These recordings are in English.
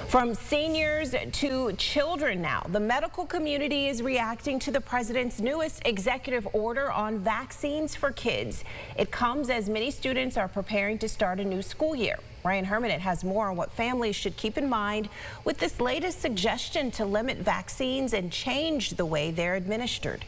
From seniors to children now, the medical community is reacting to the president's newest executive order on vaccines for kids. It comes as many students are preparing to start a new school year. Ryan Hermanit has more on what families should keep in mind with this latest suggestion to limit vaccines and change the way they're administered.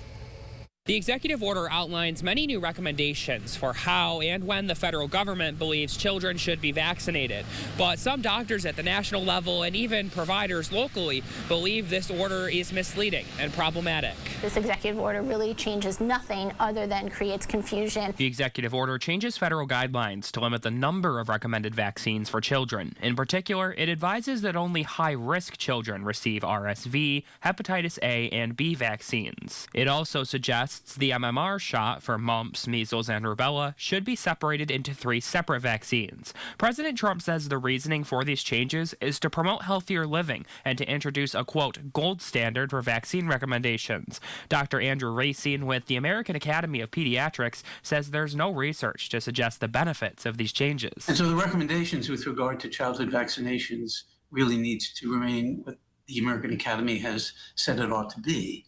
The executive order outlines many new recommendations for how and when the federal government believes children should be vaccinated. But some doctors at the national level and even providers locally believe this order is misleading and problematic. This executive order really changes nothing other than creates confusion. The executive order changes federal guidelines to limit the number of recommended vaccines for children. In particular, it advises that only high-risk children receive RSV, hepatitis A, and B vaccines. It also suggests the MMR shot for mumps, measles, and rubella should be separated into 3 separate vaccines. President Trump says the reasoning for these changes is to promote healthier living and to introduce a, quote, gold standard for vaccine recommendations. Dr. Andrew Racine with the American Academy of Pediatrics says there's no research to suggest the benefits of these changes. And so the recommendations with regard to childhood vaccinations really needs to remain what the American Academy has said it ought to be.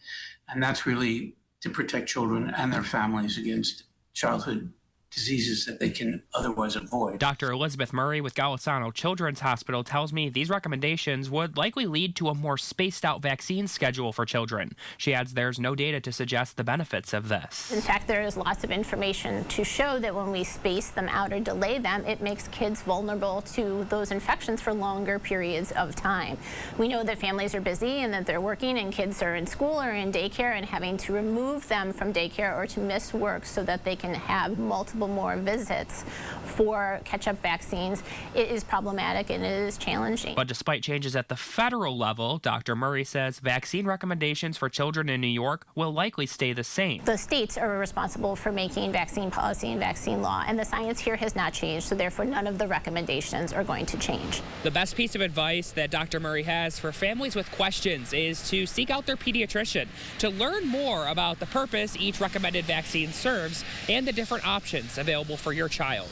And that's really to protect children and their families against childhood diseases that they can otherwise avoid. Dr. Elizabeth Murray with Golisano Children's Hospital tells me these recommendations would likely lead to a more spaced out vaccine schedule for children. She adds there's no data to suggest the benefits of this. In fact, there is lots of information to show that when we space them out or delay them, it makes kids vulnerable to those infections for longer periods of time. We know that families are busy and that they're working and kids are in school or in daycare, and having to remove them from daycare or to miss work so that they can have multiple more visits for catch-up vaccines, it is problematic and it is challenging. But despite changes at the federal level, Dr. Murray says vaccine recommendations for children in New York will likely stay the same. The states are responsible for making vaccine policy and vaccine law, and the science here has not changed, so therefore none of the recommendations are going to change. The best piece of advice that Dr. Murray has for families with questions is to seek out their pediatrician to learn more about the purpose each recommended vaccine serves and the different options available for your child.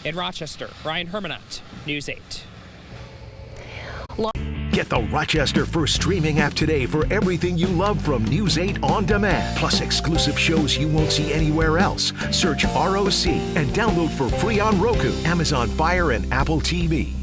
In Rochester, Ryan Hermanit, News 8. Get the Rochester First streaming app today for everything you love from News 8 on demand. Plus exclusive shows you won't see anywhere else. Search ROC and download for free on Roku, Amazon Fire, and Apple TV.